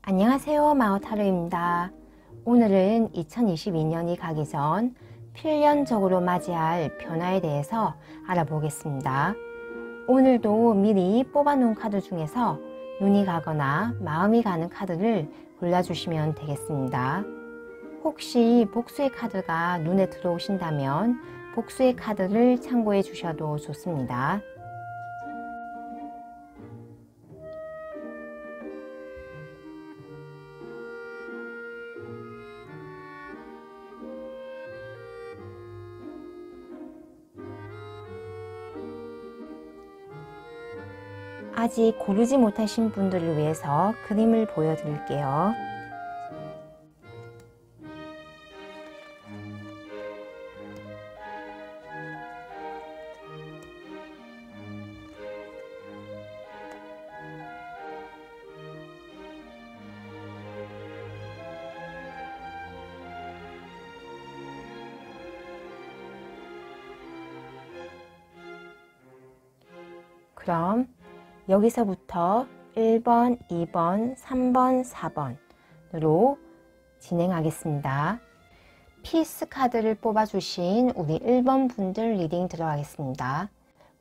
안녕하세요, 마오타로입니다. 오늘은 2022년이 가기 전 필연적으로 맞이할 변화에 대해서 알아보겠습니다. 오늘도 미리 뽑아놓은 카드 중에서 눈이 가거나 마음이 가는 카드를 골라주시면 되겠습니다. 혹시 복수의 카드가 눈에 들어오신다면 복수의 카드를 참고해 주셔도 좋습니다. 아직 고르지 못하신 분들을 위해서 그림을 보여드릴게요. 그럼 여기서부터 1번, 2번, 3번, 4번으로 진행하겠습니다. 피스 카드를 뽑아주신 우리 1번 분들 리딩 들어가겠습니다.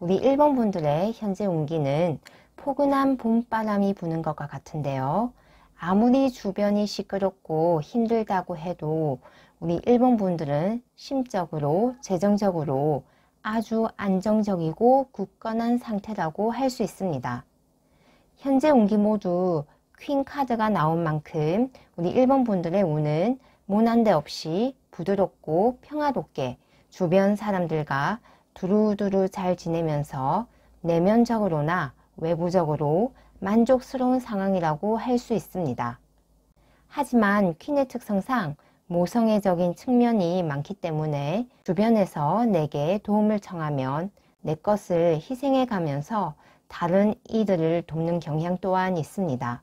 우리 1번 분들의 현재 운기는 포근한 봄바람이 부는 것과 같은데요. 아무리 주변이 시끄럽고 힘들다고 해도 우리 1번 분들은 심적으로, 재정적으로 아주 안정적이고 굳건한 상태라고 할 수 있습니다. 현재 운기 모두 퀸 카드가 나온 만큼 우리 1번 분들의 운은 모난데 없이 부드럽고 평화롭게 주변 사람들과 두루두루 잘 지내면서 내면적으로나 외부적으로 만족스러운 상황이라고 할 수 있습니다. 하지만 퀸의 특성상 모성애적인 측면이 많기 때문에 주변에서 내게 도움을 청하면 내 것을 희생해 가면서 다른 이들을 돕는 경향 또한 있습니다.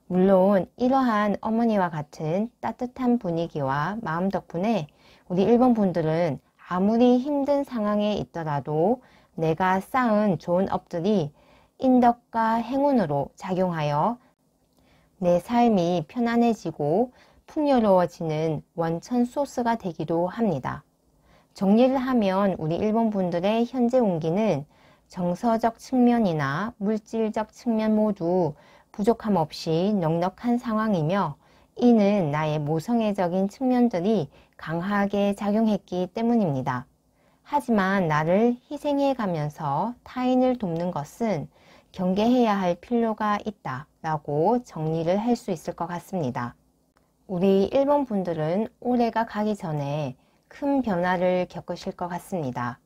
물론 이러한 어머니와 같은 따뜻한 분위기와 마음 덕분에 우리 1번 분들은 아무리 힘든 상황에 있더라도 내가 쌓은 좋은 업들이 인덕과 행운으로 작용하여 내 삶이 편안해지고 풍요로워지는 원천 소스가 되기도 합니다. 정리를 하면 우리 1번 분들의 현재 운기는 정서적 측면이나 물질적 측면 모두 부족함 없이 넉넉한 상황이며 이는 나의 모성애적인 측면들이 강하게 작용했기 때문입니다. 하지만 나를 희생해 가면서 타인을 돕는 것은 경계해야 할 필요가 있다 라고 정리를 할 수 있을 것 같습니다. 우리 1번 분들은 올해가 가기 전에 큰 변화를 겪으실 것 같습니다.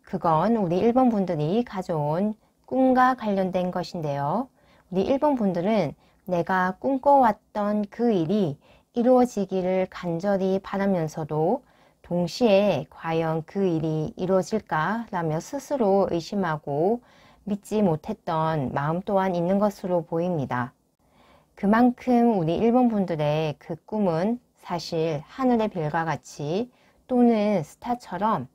그건 우리 1번 분들이 가져온 꿈과 관련된 것인데요. 우리 1번 분들은 내가 꿈꿔왔던 그 일이 이루어지기를 간절히 바라면서도 동시에 과연 그 일이 이루어질까 라며 스스로 의심하고 믿지 못했던 마음 또한 있는 것으로 보입니다. 그만큼 우리 1번 분들의 그 꿈은 사실 하늘의 별과 같이 또는 스타처럼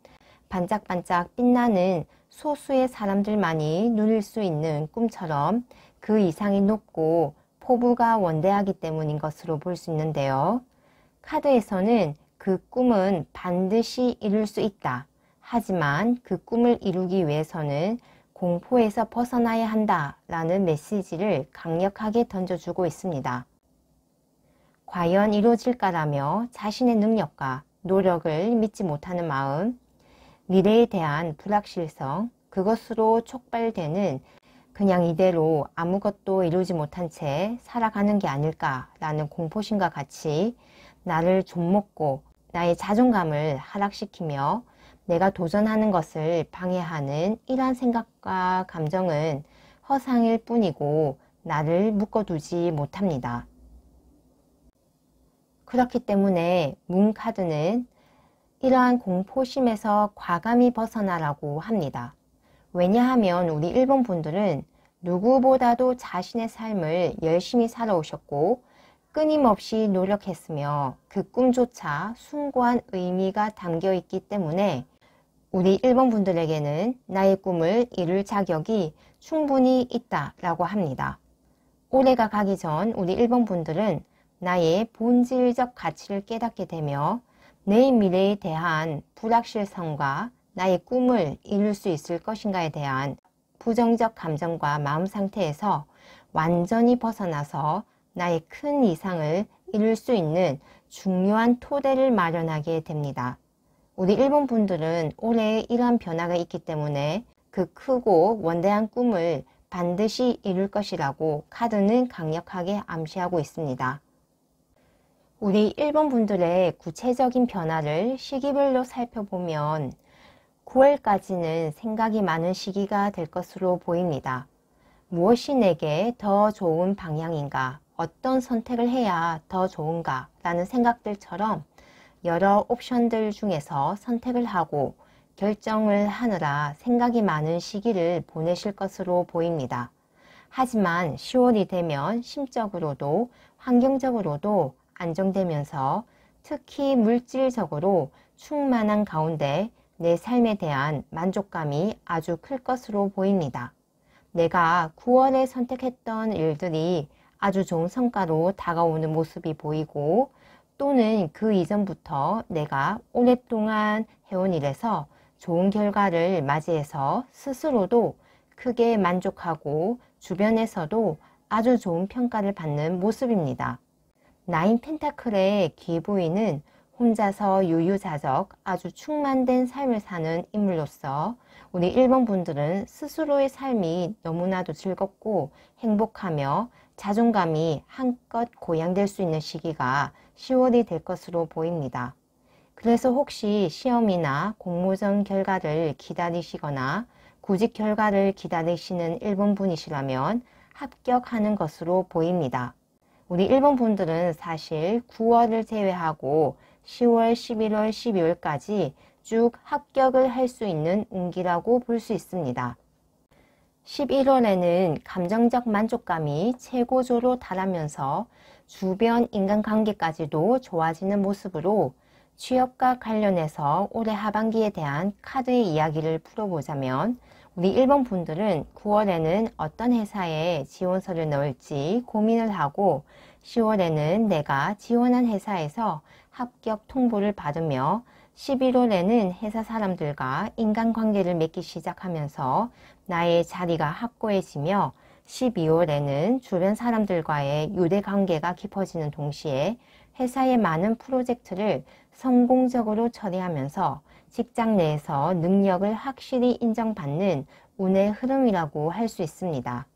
반짝반짝 빛나는 소수의 사람들만이 누릴 수 있는 꿈처럼 그 이상이 높고 포부가 원대하기 때문인 것으로 볼 수 있는데요. 카드에서는 그 꿈은 반드시 이룰 수 있다. 하지만 그 꿈을 이루기 위해서는 공포에서 벗어나야 한다 라는 메시지를 강력하게 던져주고 있습니다. 과연 이루어질까라며 자신의 능력과 노력을 믿지 못하는 마음, 미래에 대한 불확실성, 그것으로 촉발되는 그냥 이대로 아무것도 이루지 못한 채 살아가는 게 아닐까라는 공포심과 같이 나를 좀먹고 나의 자존감을 하락시키며 내가 도전하는 것을 방해하는 이러한 생각과 감정은 허상일 뿐이고 나를 묶어두지 못합니다. 그렇기 때문에 문 카드는 이러한 공포심에서 과감히 벗어나라고 합니다. 왜냐하면 우리 1번 분들은 누구보다도 자신의 삶을 열심히 살아오셨고 끊임없이 노력했으며 그 꿈조차 숭고한 의미가 담겨 있기 때문에 우리 1번 분들에게는 나의 꿈을 이룰 자격이 충분히 있다라고 합니다. 올해가 가기 전 우리 1번 분들은 나의 본질적 가치를 깨닫게 되며 내 미래에 대한 불확실성과 나의 꿈을 이룰 수 있을 것인가에 대한 부정적 감정과 마음 상태에서 완전히 벗어나서 나의 큰 이상을 이룰 수 있는 중요한 토대를 마련하게 됩니다. 우리 1번 분들은 올해 이러한 변화가 있기 때문에 그 크고 원대한 꿈을 반드시 이룰 것이라고 카드는 강력하게 암시하고 있습니다. 우리 1번 분들의 구체적인 변화를 시기별로 살펴보면 9월까지는 생각이 많은 시기가 될 것으로 보입니다. 무엇이 내게 더 좋은 방향인가, 어떤 선택을 해야 더 좋은가 라는 생각들처럼 여러 옵션들 중에서 선택을 하고 결정을 하느라 생각이 많은 시기를 보내실 것으로 보입니다. 하지만 10월이 되면 심적으로도 환경적으로도 안정되면서 특히 물질적으로 충만한 가운데 내 삶에 대한 만족감이 아주 클 것으로 보입니다. 내가 9월에 선택했던 일들이 아주 좋은 성과로 다가오는 모습이 보이고 또는 그 이전부터 내가 오랫동안 해온 일에서 좋은 결과를 맞이해서 스스로도 크게 만족하고 주변에서도 아주 좋은 평가를 받는 모습입니다. 나인 펜타클의 귀부인은 혼자서 유유자적 아주 충만된 삶을 사는 인물로서 우리 1번 분들은 스스로의 삶이 너무나도 즐겁고 행복하며 자존감이 한껏 고양될 수 있는 시기가 10월이 될 것으로 보입니다. 그래서 혹시 시험이나 공모전 결과를 기다리시거나 구직 결과를 기다리시는 1번 분이시라면 합격하는 것으로 보입니다. 우리 1번 분들은 사실 9월을 제외하고 10월, 11월, 12월까지 쭉 합격을 할 수 있는 운기라고 볼 수 있습니다. 11월에는 감정적 만족감이 최고조로 달하면서 주변 인간관계까지도 좋아지는 모습으로 취업과 관련해서 올해 하반기에 대한 카드의 이야기를 풀어보자면 우리 1번 분들은 9월에는 어떤 회사에 지원서를 넣을지 고민을 하고 10월에는 내가 지원한 회사에서 합격 통보를 받으며 11월에는 회사 사람들과 인간관계를 맺기 시작하면서 나의 자리가 확고해지며 12월에는 주변 사람들과의 유대관계가 깊어지는 동시에 회사의 많은 프로젝트를 성공적으로 처리하면서 직장 내에서 능력을 확실히 인정받는 운의 흐름이라고 할 수 있습니다.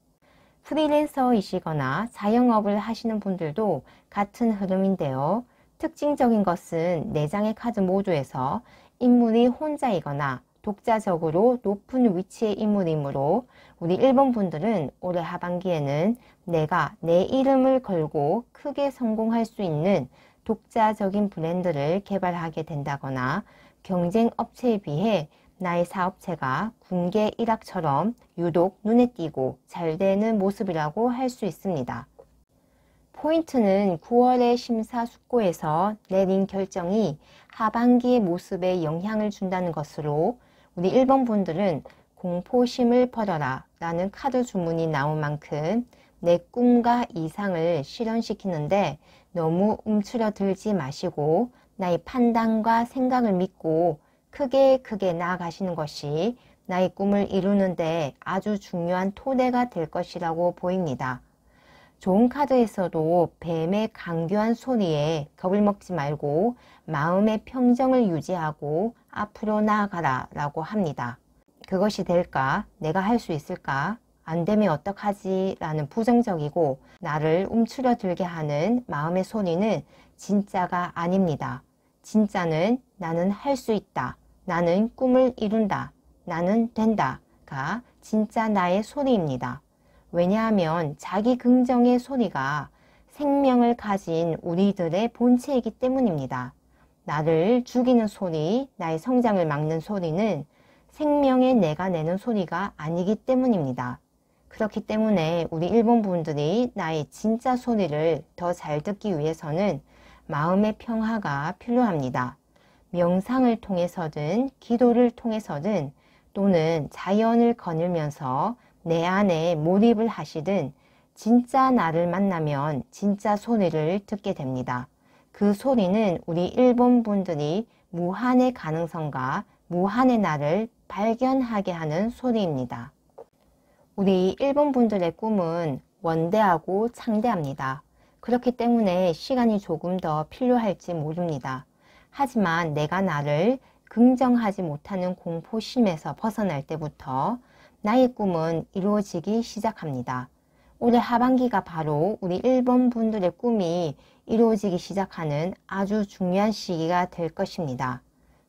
프리랜서이시거나 자영업을 하시는 분들도 같은 흐름인데요. 특징적인 것은 4장의 카드 모두에서 인물이 혼자이거나 독자적으로 높은 위치의 인물이므로 우리 1번 분들은 올해 하반기에는 내가 내 이름을 걸고 크게 성공할 수 있는 독자적인 브랜드를 개발하게 된다거나 경쟁 업체에 비해 나의 사업체가 군계 일학처럼 유독 눈에 띄고 잘 되는 모습이라고 할 수 있습니다. 포인트는 9월의 심사숙고에서 내린 결정이 하반기의 모습에 영향을 준다는 것으로 우리 1번 분들은 공포심을 버려라 라는 카드 주문이 나온 만큼 내 꿈과 이상을 실현시키는데 너무 움츠러들지 마시고 나의 판단과 생각을 믿고 크게 나아가시는 것이 나의 꿈을 이루는데 아주 중요한 토대가 될 것이라고 보입니다. 좋은 카드에서도 뱀의 강교한 소리에 겁을 먹지 말고 마음의 평정을 유지하고 앞으로 나아가라 라고 합니다. 그것이 될까? 내가 할 수 있을까? 안 되면 어떡하지? 라는 부정적이고 나를 움츠러들게 하는 마음의 소리는 진짜가 아닙니다. 진짜는 나는 할 수 있다. 나는 꿈을 이룬다. 나는 된다가 진짜 나의 소리입니다. 왜냐하면 자기 긍정의 소리가 생명을 가진 우리들의 본체이기 때문입니다. 나를 죽이는 소리, 나의 성장을 막는 소리는 생명의 내가 내는 소리가 아니기 때문입니다. 그렇기 때문에 우리 1번 분들이 나의 진짜 소리를 더 잘 듣기 위해서는 마음의 평화가 필요합니다. 명상을 통해서든 기도를 통해서든 또는 자연을 거닐면서 내 안에 몰입을 하시든 진짜 나를 만나면 진짜 소리를 듣게 됩니다. 그 소리는 우리 1번 분들이 무한의 가능성과 무한의 나를 발견하게 하는 소리입니다. 우리 1번 분들의 꿈은 원대하고 창대합니다. 그렇기 때문에 시간이 조금 더 필요할지 모릅니다. 하지만 내가 나를 긍정하지 못하는 공포심에서 벗어날 때부터 나의 꿈은 이루어지기 시작합니다. 올해 하반기가 바로 우리 1번 분들의 꿈이 이루어지기 시작하는 아주 중요한 시기가 될 것입니다.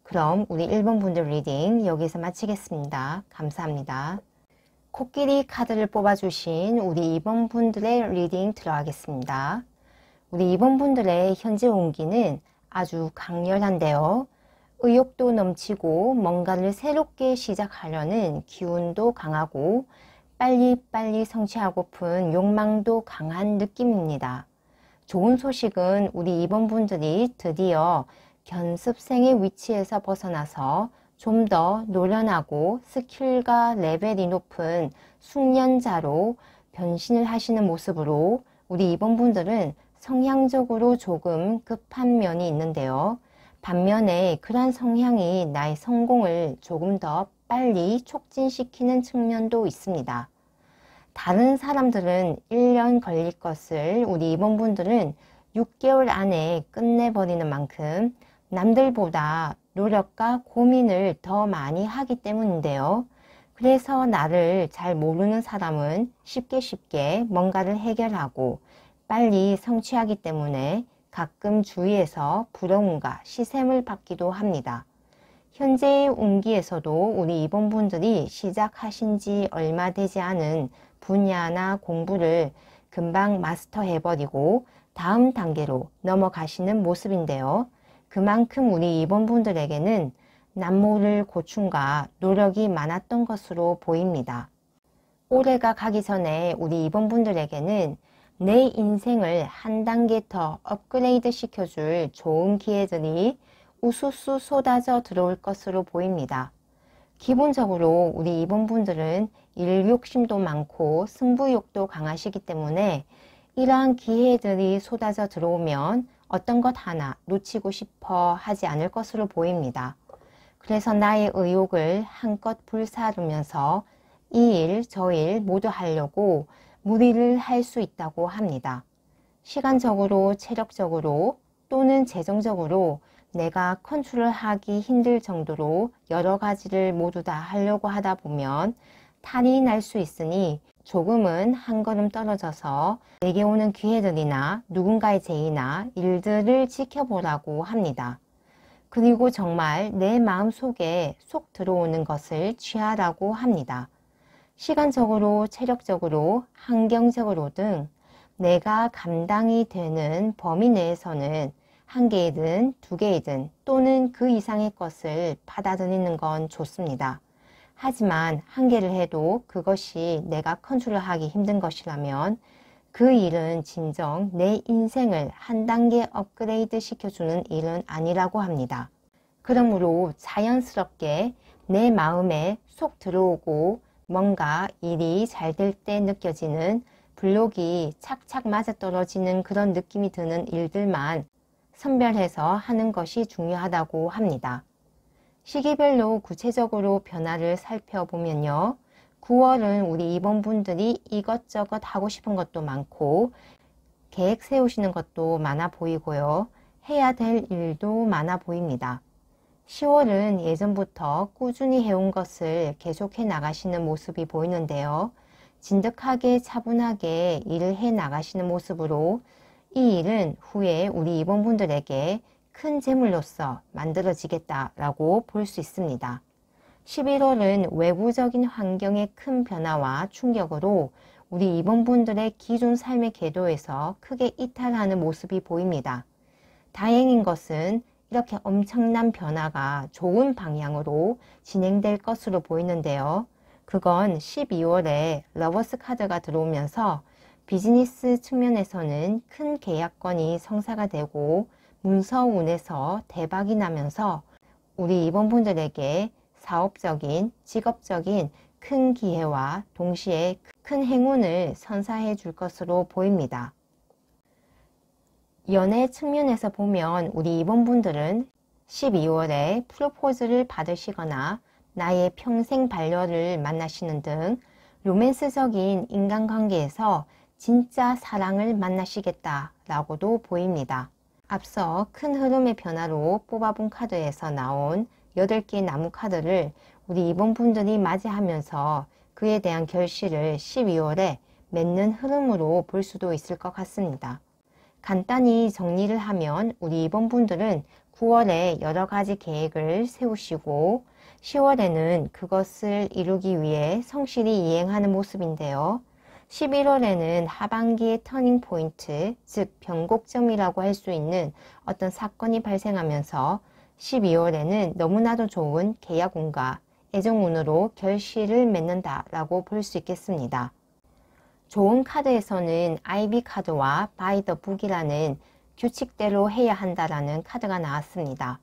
그럼 우리 1번 분들 리딩 여기서 마치겠습니다. 감사합니다. 코끼리 카드를 뽑아주신 우리 2번 분들의 리딩 들어가겠습니다. 우리 2번 분들의 현재 운기는 아주 강렬한데요. 의욕도 넘치고 뭔가를 새롭게 시작하려는 기운도 강하고 빨리빨리 성취하고픈 욕망도 강한 느낌입니다. 좋은 소식은 우리 2번 분들이 드디어 견습생의 위치에서 벗어나서 좀 더 노련하고 스킬과 레벨이 높은 숙련자로 변신을 하시는 모습으로 우리 2번 분들은 성향적으로 조금 급한 면이 있는데요. 반면에 그러한 성향이 나의 성공을 조금 더 빨리 촉진시키는 측면도 있습니다. 다른 사람들은 1년 걸릴 것을 우리 2번 분들은 6개월 안에 끝내버리는 만큼 남들보다 노력과 고민을 더 많이 하기 때문인데요. 그래서 나를 잘 모르는 사람은 쉽게 뭔가를 해결하고 빨리 성취하기 때문에 가끔 주위에서 부러움과 시샘을 받기도 합니다. 현재의 운기에서도 우리 2번 분들이 시작하신 지 얼마 되지 않은 분야나 공부를 금방 마스터해버리고 다음 단계로 넘어가시는 모습인데요. 그만큼 우리 2번 분들에게는 남모를 고충과 노력이 많았던 것으로 보입니다. 올해가 가기 전에 우리 2번 분들에게는 내 인생을 한 단계 더 업그레이드 시켜줄 좋은 기회들이 우수수 쏟아져 들어올 것으로 보입니다. 기본적으로 우리 2번 분들은 일 욕심도 많고 승부욕도 강하시기 때문에 이러한 기회들이 쏟아져 들어오면 어떤 것 하나 놓치고 싶어 하지 않을 것으로 보입니다. 그래서 나의 의욕을 한껏 불사르면서 이 일, 저 일 모두 하려고 무리를 할 수 있다고 합니다. 시간적으로, 체력적으로 또는 재정적으로 내가 컨트롤하기 힘들 정도로 여러 가지를 모두 다 하려고 하다 보면 탈이 날 수 있으니 조금은 한 걸음 떨어져서 내게 오는 기회들이나 누군가의 제의나 일들을 지켜보라고 합니다. 그리고 정말 내 마음속에 쏙 들어오는 것을 취하라고 합니다. 시간적으로, 체력적으로, 환경적으로 등 내가 감당이 되는 범위 내에서는 한 개이든 두 개이든 또는 그 이상의 것을 받아들이는 건 좋습니다. 하지만 한 개를 해도 그것이 내가 컨트롤하기 힘든 것이라면 그 일은 진정 내 인생을 한 단계 업그레이드 시켜주는 일은 아니라고 합니다. 그러므로 자연스럽게 내 마음에 쏙 들어오고 뭔가 일이 잘 될 때 느껴지는 블록이 착착 맞아떨어지는 그런 느낌이 드는 일들만 선별해서 하는 것이 중요하다고 합니다. 시기별로 구체적으로 변화를 살펴보면요. 9월은 우리 2번 분들이 이것저것 하고 싶은 것도 많고 계획 세우시는 것도 많아 보이고요. 해야 될 일도 많아 보입니다. 10월은 예전부터 꾸준히 해온 것을 계속해 나가시는 모습이 보이는데요. 진득하게 차분하게 일을 해 나가시는 모습으로 이 일은 후에 우리 2번 분들에게 큰 재물로서 만들어지겠다라고 볼 수 있습니다. 11월은 외부적인 환경의 큰 변화와 충격으로 우리 2번 분들의 기존 삶의 궤도에서 크게 이탈하는 모습이 보입니다. 다행인 것은 이렇게 엄청난 변화가 좋은 방향으로 진행될 것으로 보이는데요. 그건 12월에 러버스 카드가 들어오면서 비즈니스 측면에서는 큰 계약건이 성사가 되고 문서운에서 대박이 나면서 우리 2번 분들에게 사업적인, 직업적인 큰 기회와 동시에 큰 행운을 선사해 줄 것으로 보입니다. 연애 측면에서 보면 우리 2번 분들은 12월에 프로포즈를 받으시거나 나의 평생 반려를 만나시는 등 로맨스적인 인간관계에서 진짜 사랑을 만나시겠다라고도 보입니다. 앞서 큰 흐름의 변화로 뽑아본 카드에서 나온 8개의 나무 카드를 우리 2번 분들이 맞이하면서 그에 대한 결실을 12월에 맺는 흐름으로 볼 수도 있을 것 같습니다. 간단히 정리를 하면 우리 2번 분들은 9월에 여러 가지 계획을 세우시고 10월에는 그것을 이루기 위해 성실히 이행하는 모습인데요. 11월에는 하반기의 터닝 포인트, 즉 변곡점이라고 할 수 있는 어떤 사건이 발생하면서 12월에는 너무나도 좋은 계약운과 애정운으로 결실을 맺는다라고 볼 수 있겠습니다. 좋은 카드에서는 아이비 카드와 바이 더 북이라는 규칙대로 해야 한다라는 카드가 나왔습니다.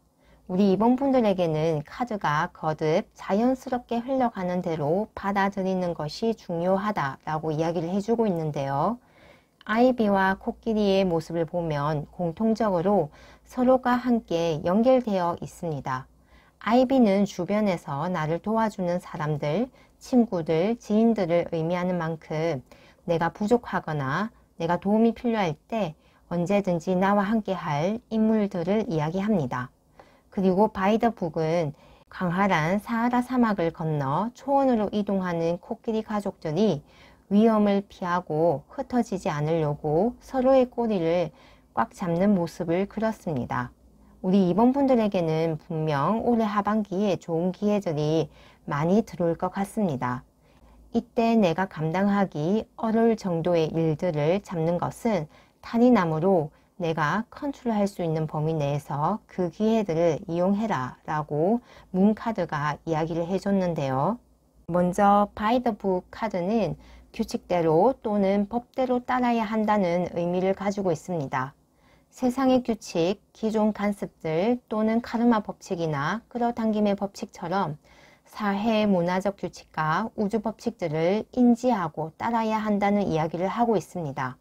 우리 2번 분들에게는 카드가 거듭 자연스럽게 흘러가는 대로 받아들이는 것이 중요하다라고 이야기를 해주고 있는데요. 아이비와 코끼리의 모습을 보면 공통적으로 서로가 함께 연결되어 있습니다. 아이비는 주변에서 나를 도와주는 사람들, 친구들, 지인들을 의미하는 만큼 내가 부족하거나 내가 도움이 필요할 때 언제든지 나와 함께 할 인물들을 이야기합니다. 그리고 바이 더 북은 광활한 사하라 사막을 건너 초원으로 이동하는 코끼리 가족들이 위험을 피하고 흩어지지 않으려고 서로의 꼬리를 꽉 잡는 모습을 그렸습니다. 우리 2번 분들에게는 분명 올해 하반기에 좋은 기회들이 많이 들어올 것 같습니다. 이때 내가 감당하기 어려울 정도의 일들을 잡는 것은 탄이나무로 내가 컨트롤할 수 있는 범위 내에서 그 기회들을 이용해라 라고 문 카드가 이야기를 해줬는데요. 먼저 바이 더 북 카드는 규칙대로 또는 법대로 따라야 한다는 의미를 가지고 있습니다. 세상의 규칙, 기존 관습들 또는 카르마 법칙이나 끌어당김의 법칙처럼 사회 문화적 규칙과 우주 법칙들을 인지하고 따라야 한다는 이야기를 하고 있습니다.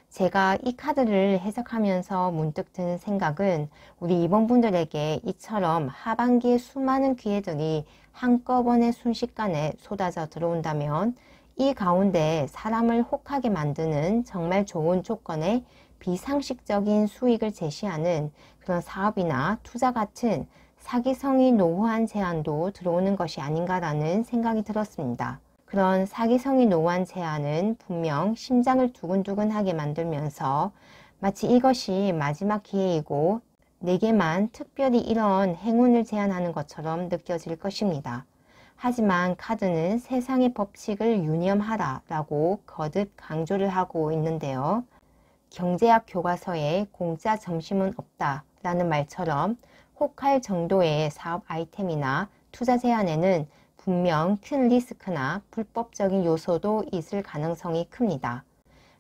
제가 이 카드를 해석하면서 문득 든 생각은 우리 2번 분들에게 이처럼 하반기에 수많은 기회들이 한꺼번에 순식간에 쏟아져 들어온다면 이 가운데 사람을 혹하게 만드는 정말 좋은 조건의 비상식적인 수익을 제시하는 그런 사업이나 투자 같은 사기성이 노후한 제안도 들어오는 것이 아닌가라는 생각이 들었습니다. 그런 사기성이 노후한 제안은 분명 심장을 두근두근하게 만들면서 마치 이것이 마지막 기회이고 내게만 특별히 이런 행운을 제안하는 것처럼 느껴질 것입니다. 하지만 카드는 세상의 법칙을 유념하라 라고 거듭 강조를 하고 있는데요. 경제학 교과서에 공짜 점심은 없다 라는 말처럼 혹할 정도의 사업 아이템이나 투자 제안에는 분명 큰 리스크나 불법적인 요소도 있을 가능성이 큽니다.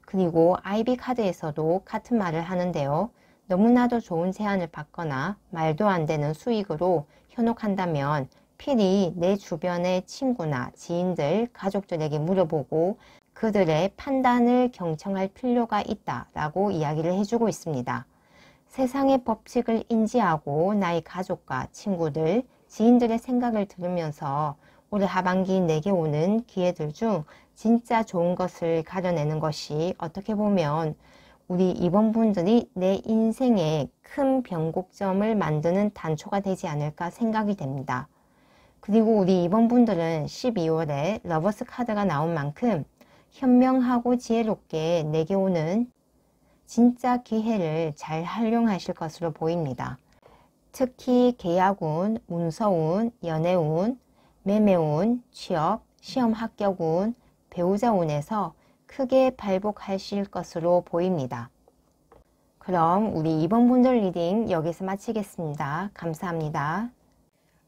그리고 아이비 카드에서도 같은 말을 하는데요. 너무나도 좋은 제안을 받거나 말도 안 되는 수익으로 현혹한다면 필히 내 주변의 친구나 지인들, 가족들에게 물어보고 그들의 판단을 경청할 필요가 있다라고 이야기를 해주고 있습니다. 세상의 법칙을 인지하고 나의 가족과 친구들, 지인들의 생각을 들으면서 올해 하반기 내게 오는 기회들 중 진짜 좋은 것을 가려내는 것이 어떻게 보면 우리 2번 분들이 내 인생에 큰 변곡점을 만드는 단초가 되지 않을까 생각이 됩니다. 그리고 우리 2번 분들은 12월에 러버스 카드가 나온 만큼 현명하고 지혜롭게 내게 오는 진짜 기회를 잘 활용하실 것으로 보입니다. 특히 계약운, 문서운, 연애운, 매매운, 취업, 시험 합격운, 배우자운에서 크게 발복하실 것으로 보입니다. 그럼 우리 2번 분들 리딩 여기서 마치겠습니다. 감사합니다.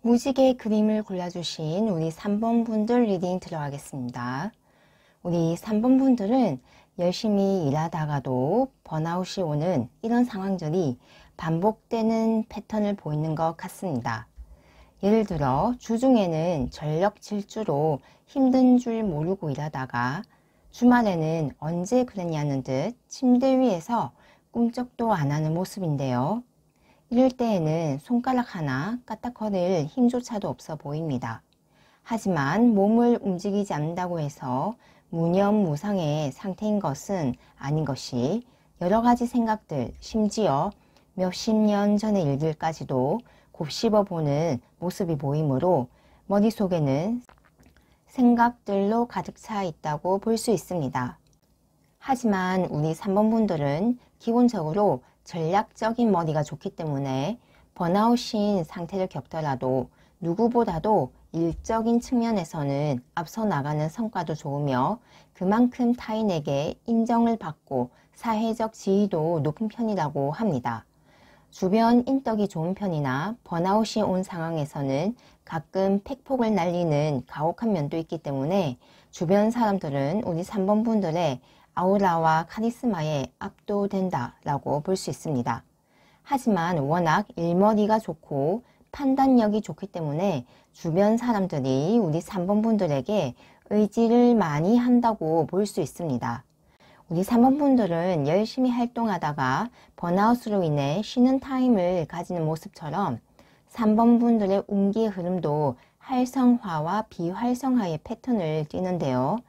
무지개 그림을 골라주신 우리 3번 분들 리딩 들어가겠습니다. 우리 3번 분들은 열심히 일하다가도 번아웃이 오는 이런 상황들이 반복되는 패턴을 보이는 것 같습니다. 예를 들어 주중에는 전력 질주로 힘든 줄 모르고 일하다가 주말에는 언제 그랬냐는 듯 침대 위에서 꿈쩍도 안 하는 모습인데요. 이럴 때에는 손가락 하나 까딱거릴 힘조차도 없어 보입니다. 하지만 몸을 움직이지 않는다고 해서 무념무상의 상태인 것은 아닌 것이 여러 가지 생각들, 심지어 몇십 년 전의 일들까지도 곱씹어보는 모습이 보이므로 머릿속에는 생각들로 가득 차 있다고 볼 수 있습니다. 하지만 우리 3번 분들은 기본적으로 전략적인 머리가 좋기 때문에 번아웃인 상태를 겪더라도 누구보다도 일적인 측면에서는 앞서 나가는 성과도 좋으며 그만큼 타인에게 인정을 받고 사회적 지위도 높은 편이라고 합니다. 주변 인덕이 좋은 편이나 번아웃이 온 상황에서는 가끔 팩폭을 날리는 가혹한 면도 있기 때문에 주변 사람들은 우리 3번 분들의 아우라와 카리스마에 압도된다 라고 볼 수 있습니다. 하지만 워낙 일머리가 좋고 판단력이 좋기 때문에 주변 사람들이 우리 3번 분들에게 의지를 많이 한다고 볼 수 있습니다. 우리 3번 분들은 열심히 활동하다가 번아웃으로 인해 쉬는 타임을 가지는 모습처럼 3번 분들의 운기의 흐름도 활성화와 비활성화의 패턴을 띠는데요.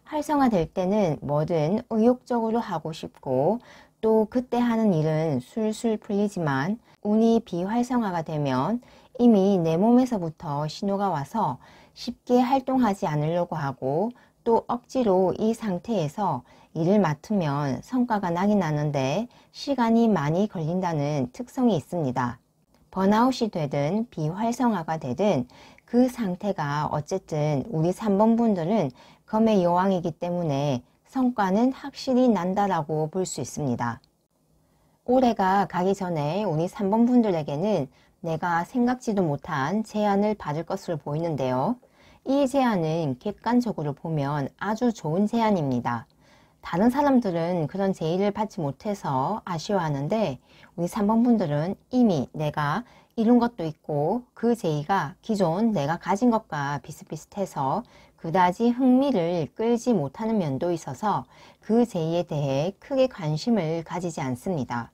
활성화될 때는 뭐든 의욕적으로 하고 싶고 또 그때 하는 일은 술술 풀리지만 운이 비활성화가 되면 이미 내 몸에서부터 신호가 와서 쉽게 활동하지 않으려고 하고 또 억지로 이 상태에서 일을 맡으면 성과가 나긴 나는데 시간이 많이 걸린다는 특성이 있습니다. 번아웃이 되든 비활성화가 되든 그 상태가 어쨌든 우리 3번 분들은 검의 여왕이기 때문에 성과는 확실히 난다라고 볼 수 있습니다. 올해가 가기 전에 우리 3번 분들에게는 내가 생각지도 못한 제안을 받을 것으로 보이는데요. 이 제안은 객관적으로 보면 아주 좋은 제안입니다. 다른 사람들은 그런 제의를 받지 못해서 아쉬워하는데 우리 3번 분들은 이미 내가 이룬 것도 있고 그 제의가 기존 내가 가진 것과 비슷비슷해서 그다지 흥미를 끌지 못하는 면도 있어서 그 제의에 대해 크게 관심을 가지지 않습니다.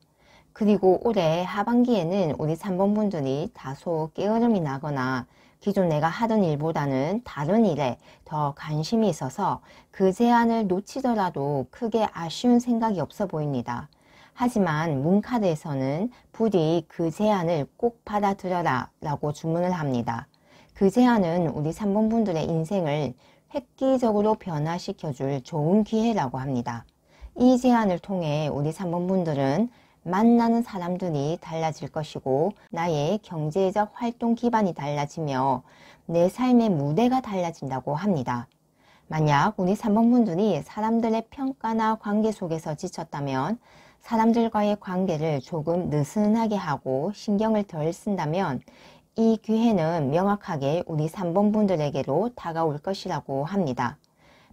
그리고 올해 하반기에는 우리 3번 분들이 다소 게으름이 나거나 기존 내가 하던 일보다는 다른 일에 더 관심이 있어서 그 제안을 놓치더라도 크게 아쉬운 생각이 없어 보입니다. 하지만 문카드에서는 부디 그 제안을 꼭 받아들여라 라고 주문을 합니다. 그 제안은 우리 3번 분들의 인생을 획기적으로 변화시켜줄 좋은 기회라고 합니다. 이 제안을 통해 우리 3번 분들은 만나는 사람들이 달라질 것이고 나의 경제적 활동 기반이 달라지며 내 삶의 무대가 달라진다고 합니다. 만약 우리 3번 분들이 사람들의 평가나 관계 속에서 지쳤다면 사람들과의 관계를 조금 느슨하게 하고 신경을 덜 쓴다면 이 기회는 명확하게 우리 3번 분들에게로 다가올 것이라고 합니다.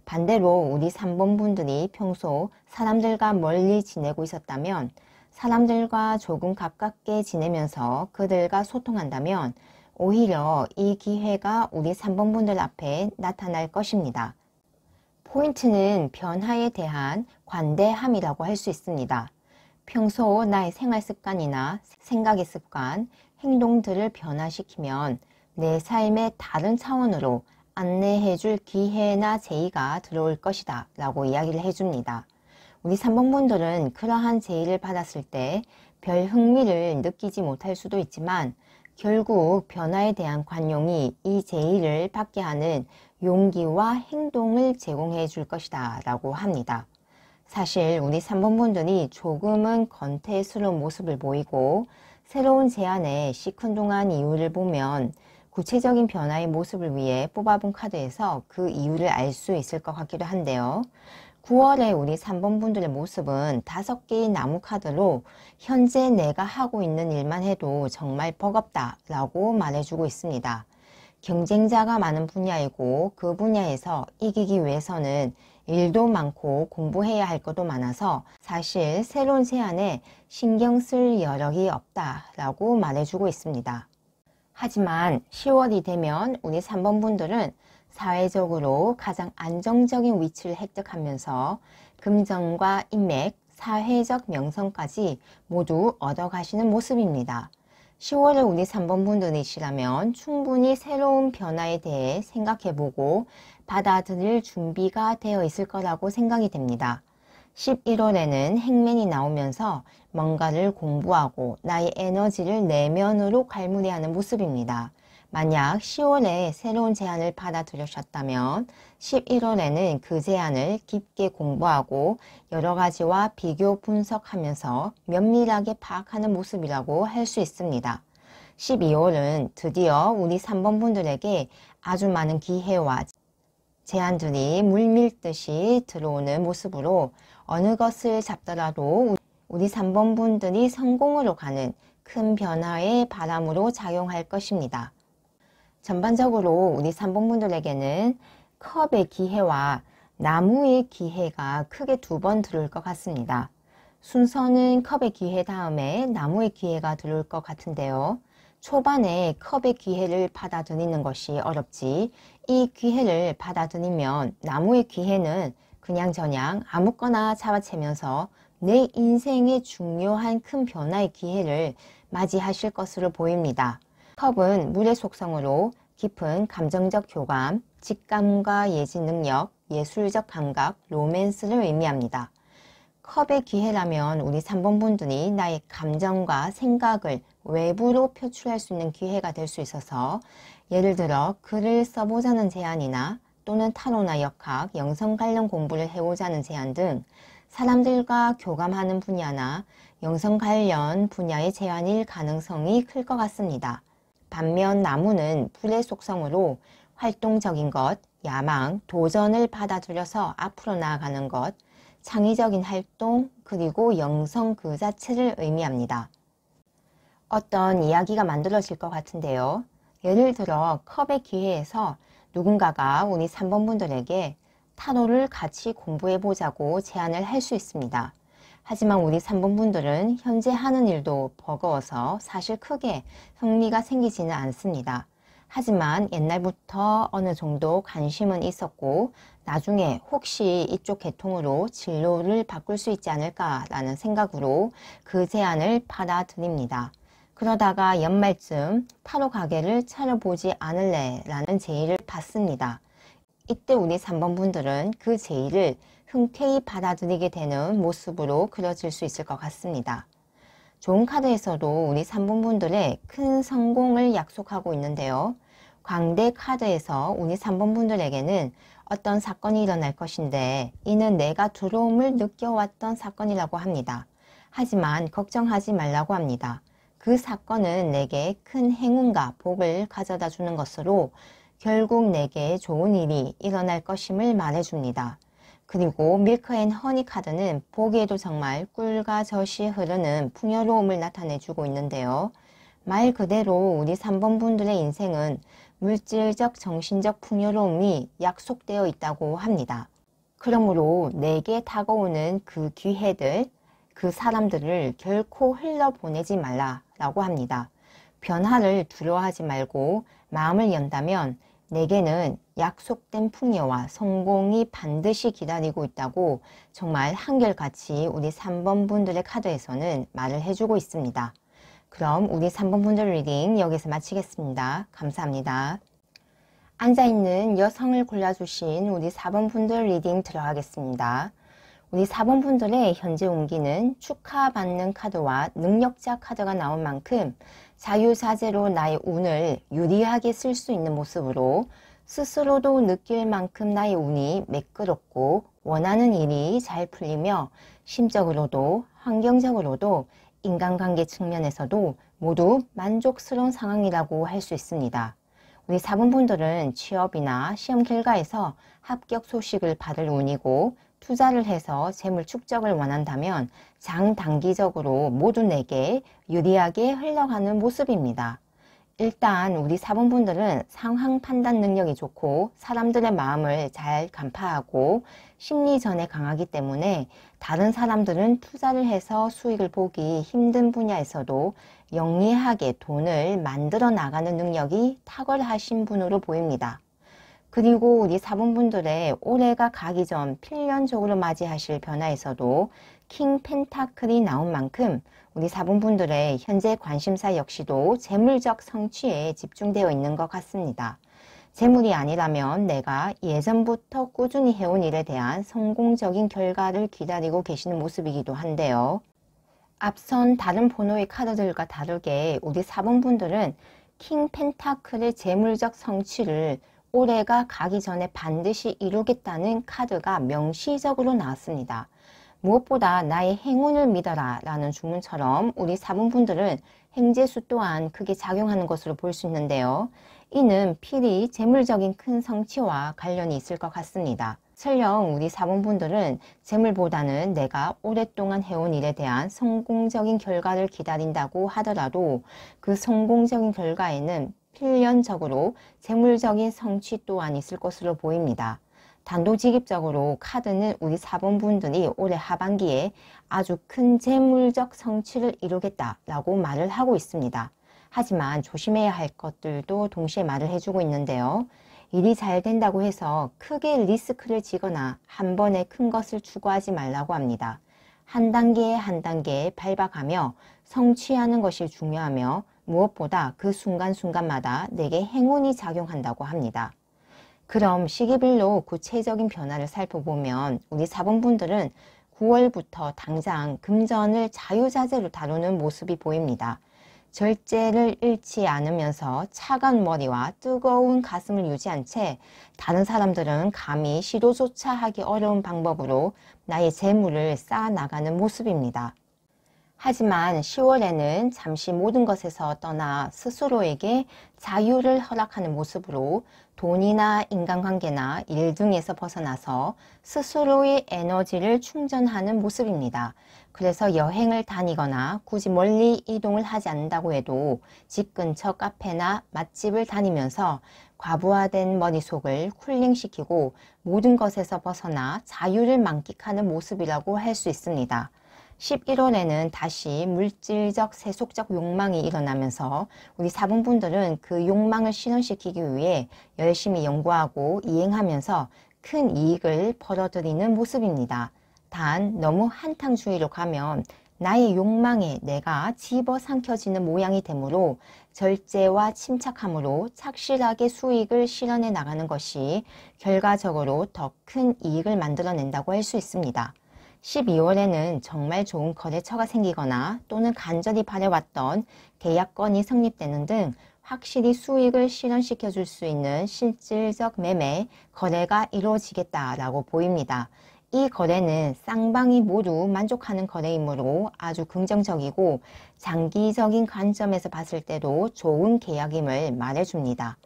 반대로 우리 3번 분들이 평소 사람들과 멀리 지내고 있었다면 사람들과 조금 가깝게 지내면서 그들과 소통한다면 오히려 이 기회가 우리 3번 분들 앞에 나타날 것입니다. 포인트는 변화에 대한 관대함이라고 할 수 있습니다. 평소 나의 생활 습관이나 생각의 습관, 행동들을 변화시키면 내 삶의 다른 차원으로 안내해줄 기회나 제의가 들어올 것이다 라고 이야기를 해줍니다. 우리 3번 분들은 그러한 제의를 받았을 때 별 흥미를 느끼지 못할 수도 있지만 결국 변화에 대한 관용이 이 제의를 받게 하는 용기와 행동을 제공해 줄 것이다 라고 합니다. 사실 우리 3번 분들이 조금은 건태스러운 모습을 보이고 새로운 제안에 시큰둥한 이유를 보면 구체적인 변화의 모습을 위해 뽑아본 카드에서 그 이유를 알 수 있을 것 같기도 한데요. 9월에 우리 3번 분들의 모습은 5개의 나무 카드로 현재 내가 하고 있는 일만 해도 정말 버겁다 라고 말해주고 있습니다. 경쟁자가 많은 분야이고 그 분야에서 이기기 위해서는 일도 많고 공부해야 할 것도 많아서 사실 새로운 제안에 신경 쓸 여력이 없다 라고 말해주고 있습니다. 하지만 10월이 되면 우리 3번 분들은 사회적으로 가장 안정적인 위치를 획득하면서 금전과 인맥, 사회적 명성까지 모두 얻어가시는 모습입니다. 10월에 우리 3번 분들이시라면 충분히 새로운 변화에 대해 생각해보고 받아들일 준비가 되어 있을 거라고 생각이 됩니다. 11월에는 행맨이 나오면서 뭔가를 공부하고 나의 에너지를 내면으로 갈무리하는 모습입니다. 만약 10월에 새로운 제안을 받아들이셨다면 11월에는 그 제안을 깊게 공부하고 여러 가지와 비교 분석하면서 면밀하게 파악하는 모습이라고 할 수 있습니다. 12월은 드디어 우리 3번 분들에게 아주 많은 기회와 제안들이 물밀듯이 들어오는 모습으로 어느 것을 잡더라도 우리 3번 분들이 성공으로 가는 큰 변화의 바람으로 작용할 것입니다. 전반적으로 우리 3번 분들에게는 컵의 기회와 나무의 기회가 크게 두 번 들어올 것 같습니다. 순서는 컵의 기회 다음에 나무의 기회가 들어올 것 같은데요. 초반에 컵의 기회를 받아들이는 것이 어렵지 이 기회를 받아들이면 나무의 기회는 그냥저냥 아무거나 잡아채면서 내 인생의 중요한 큰 변화의 기회를 맞이하실 것으로 보입니다. 컵은 물의 속성으로 깊은 감정적 교감, 직감과 예지 능력, 예술적 감각, 로맨스를 의미합니다. 컵의 기회라면 우리 3번 분들이 나의 감정과 생각을 외부로 표출할 수 있는 기회가 될 수 있어서 예를 들어 글을 써보자는 제안이나 또는 타로나 역학, 영성 관련 공부를 해오자는 제안 등 사람들과 교감하는 분야나 영성 관련 분야의 제안일 가능성이 클 것 같습니다. 반면 나무는 불의 속성으로 활동적인 것, 야망, 도전을 받아들여서 앞으로 나아가는 것, 창의적인 활동, 그리고 영성 그 자체를 의미합니다. 어떤 이야기가 만들어질 것 같은데요. 예를 들어 컵의 기회에서 누군가가 우리 3번 분들에게 타로를 같이 공부해보자고 제안을 할 수 있습니다. 하지만 우리 3번 분들은 현재 하는 일도 버거워서 사실 크게 흥미가 생기지는 않습니다. 하지만 옛날부터 어느 정도 관심은 있었고 나중에 혹시 이쪽 계통으로 진로를 바꿀 수 있지 않을까라는 생각으로 그 제안을 받아들입니다. 그러다가 연말쯤 타로 가게를 차려보지 않을래 라는 제의를 받습니다. 이때 우리 3번 분들은 그 제의를 흔쾌히 받아들이게 되는 모습으로 그려질 수 있을 것 같습니다. 좋은 카드에서도 우리 3번 분들의 큰 성공을 약속하고 있는데요. 광대 카드에서 우리 3번 분들에게는 어떤 사건이 일어날 것인데 이는 내가 두려움을 느껴왔던 사건이라고 합니다. 하지만 걱정하지 말라고 합니다. 그 사건은 내게 큰 행운과 복을 가져다 주는 것으로 결국 내게 좋은 일이 일어날 것임을 말해줍니다. 그리고 밀크 앤 허니 카드는 보기에도 정말 꿀과 젖이 흐르는 풍요로움을 나타내주고 있는데요. 말 그대로 우리 3번 분들의 인생은 물질적 정신적 풍요로움이 약속되어 있다고 합니다. 그러므로 내게 다가오는 그 기회들, 그 사람들을 결코 흘려보내지 말라라고 합니다. 변화를 두려워하지 말고 마음을 연다면 내게는 약속된 풍요와 성공이 반드시 기다리고 있다고 정말 한결같이 우리 3번 분들의 카드에서는 말을 해주고 있습니다. 그럼 우리 3번 분들 리딩 여기서 마치겠습니다. 감사합니다. 앉아있는 여성을 골라주신 우리 4번 분들 리딩 들어가겠습니다. 우리 4번 분들의 현재 운기는 축하받는 카드와 능력자 카드가 나온 만큼 자유자재로 나의 운을 유리하게 쓸 수 있는 모습으로 스스로도 느낄 만큼 나의 운이 매끄럽고 원하는 일이 잘 풀리며 심적으로도 환경적으로도 인간관계 측면에서도 모두 만족스러운 상황이라고 할 수 있습니다. 우리 4번 분들은 취업이나 시험 결과에서 합격 소식을 받을 운이고 투자를 해서 재물 축적을 원한다면 장단기적으로 모두 내게 유리하게 흘러가는 모습입니다. 일단 우리 4번 분들은 상황 판단 능력이 좋고 사람들의 마음을 잘 간파하고 심리전에 강하기 때문에 다른 사람들은 투자를 해서 수익을 보기 힘든 분야에서도 영리하게 돈을 만들어 나가는 능력이 탁월하신 분으로 보입니다. 그리고 우리 4번분들의 올해가 가기 전 필연적으로 맞이하실 변화에서도 킹 펜타클이 나온 만큼 우리 4번분들의 현재 관심사 역시도 재물적 성취에 집중되어 있는 것 같습니다. 재물이 아니라면 내가 예전부터 꾸준히 해온 일에 대한 성공적인 결과를 기다리고 계시는 모습이기도 한데요. 앞선 다른 번호의 카드들과 다르게 우리 4번분들은 킹 펜타클의 재물적 성취를 올해가 가기 전에 반드시 이루겠다는 카드가 명시적으로 나왔습니다. 무엇보다 나의 행운을 믿어라 라는 주문처럼 우리 4번분들은 행재수 또한 크게 작용하는 것으로 볼 수 있는데요. 이는 필히 재물적인 큰 성취와 관련이 있을 것 같습니다. 설령 우리 4번분들은 재물보다는 내가 오랫동안 해온 일에 대한 성공적인 결과를 기다린다고 하더라도 그 성공적인 결과에는 필연적으로 재물적인 성취 또한 있을 것으로 보입니다. 단도직입적으로 카드는 우리 4번분들이 올해 하반기에 아주 큰 재물적 성취를 이루겠다라고 말을 하고 있습니다. 하지만 조심해야 할 것들도 동시에 말을 해주고 있는데요. 일이 잘 된다고 해서 크게 리스크를 지거나 한 번에 큰 것을 추구하지 말라고 합니다. 한 단계 한 단계 밟아가며 성취하는 것이 중요하며 무엇보다 그 순간순간마다 내게 행운이 작용한다고 합니다. 그럼 시기별로 구체적인 변화를 살펴보면 우리 4번분들은 9월부터 당장 금전을 자유자재로 다루는 모습이 보입니다. 절제를 잃지 않으면서 차가운 머리와 뜨거운 가슴을 유지한 채 다른 사람들은 감히 시도조차 하기 어려운 방법으로 나의 재물을 쌓아나가는 모습입니다. 하지만 10월에는 잠시 모든 것에서 떠나 스스로에게 자유를 허락하는 모습으로 돈이나 인간관계나 일 등에서 벗어나서 스스로의 에너지를 충전하는 모습입니다. 그래서 여행을 다니거나 굳이 멀리 이동을 하지 않는다고 해도 집 근처 카페나 맛집을 다니면서 과부하된 머릿속을 쿨링시키고 모든 것에서 벗어나 자유를 만끽하는 모습이라고 할 수 있습니다. 11월에는 다시 물질적, 세속적 욕망이 일어나면서 우리 4번분들은 그 욕망을 실현시키기 위해 열심히 연구하고 이행하면서 큰 이익을 벌어들이는 모습입니다. 단 너무 한탕주의로 가면 나의 욕망에 내가 집어삼켜지는 모양이 되므로 절제와 침착함으로 착실하게 수익을 실현해 나가는 것이 결과적으로 더 큰 이익을 만들어낸다고 할 수 있습니다. 12월에는 정말 좋은 거래처가 생기거나 또는 간절히 바래왔던 계약건이 성립되는 등 확실히 수익을 실현시켜 줄 수 있는 실질적 매매, 거래가 이루어지겠다라고 보입니다. 이 거래는 쌍방이 모두 만족하는 거래이므로 아주 긍정적이고 장기적인 관점에서 봤을 때도 좋은 계약임을 말해줍니다.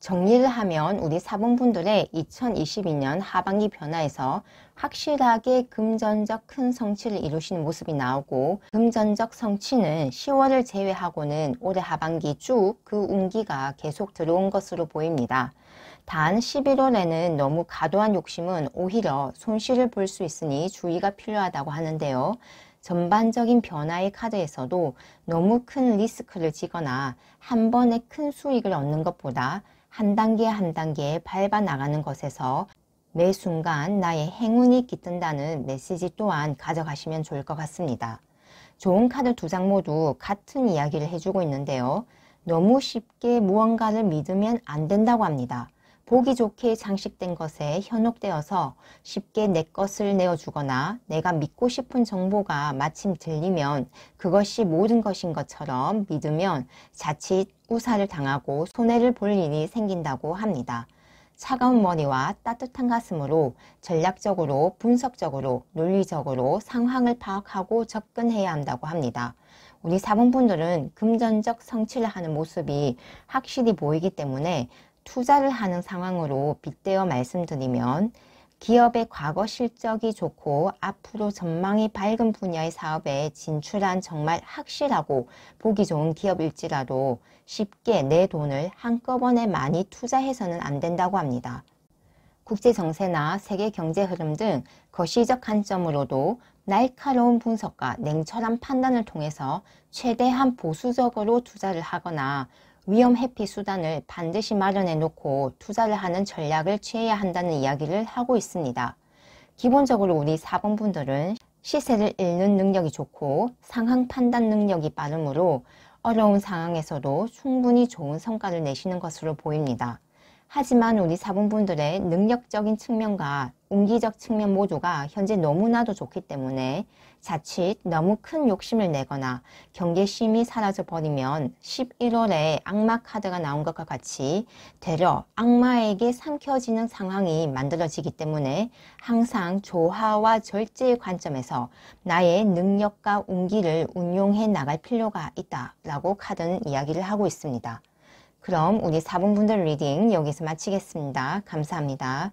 정리를 하면 우리 4번분들의 2022년 하반기 변화에서 확실하게 금전적 큰 성취를 이루시는 모습이 나오고 금전적 성취는 10월을 제외하고는 올해 하반기 쭉 그 운기가 계속 들어온 것으로 보입니다. 단 11월에는 너무 과도한 욕심은 오히려 손실을 볼 수 있으니 주의가 필요하다고 하는데요. 전반적인 변화의 카드에서도 너무 큰 리스크를 지거나 한 번에 큰 수익을 얻는 것보다 한 단계 한 단계 밟아 나가는 것에서 매 순간 나의 행운이 깃든다는 메시지 또한 가져가시면 좋을 것 같습니다. 좋은 카드 두 장 모두 같은 이야기를 해주고 있는데요. 너무 쉽게 무언가를 믿으면 안 된다고 합니다. 보기 좋게 장식된 것에 현혹되어서 쉽게 내 것을 내어주거나 내가 믿고 싶은 정보가 마침 들리면 그것이 모든 것인 것처럼 믿으면 자칫 우사를 당하고 손해를 볼 일이 생긴다고 합니다. 차가운 머리와 따뜻한 가슴으로 전략적으로, 분석적으로, 논리적으로 상황을 파악하고 접근해야 한다고 합니다. 우리 4번분들은 금전적 성취를 하는 모습이 확실히 보이기 때문에 투자를 하는 상황으로 빗대어 말씀드리면 기업의 과거 실적이 좋고 앞으로 전망이 밝은 분야의 사업에 진출한 정말 확실하고 보기 좋은 기업일지라도 쉽게 내 돈을 한꺼번에 많이 투자해서는 안 된다고 합니다. 국제 정세나 세계 경제 흐름 등 거시적 관점으로도 날카로운 분석과 냉철한 판단을 통해서 최대한 보수적으로 투자를 하거나 위험 회피 수단을 반드시 마련해 놓고 투자를 하는 전략을 취해야 한다는 이야기를 하고 있습니다. 기본적으로 우리 4번 분들은 시세를 읽는 능력이 좋고 상황 판단 능력이 빠르므로 어려운 상황에서도 충분히 좋은 성과를 내시는 것으로 보입니다. 하지만 우리 4번 분들의 능력적인 측면과 운기적 측면 모두가 현재 너무나도 좋기 때문에 자칫 너무 큰 욕심을 내거나 경계심이 사라져 버리면 11월에 악마 카드가 나온 것과 같이 되려 악마에게 삼켜지는 상황이 만들어지기 때문에 항상 조화와 절제의 관점에서 나의 능력과 운기를 운용해 나갈 필요가 있다라고 카드는 이야기를 하고 있습니다. 그럼 우리 4번 분들 리딩 여기서 마치겠습니다. 감사합니다.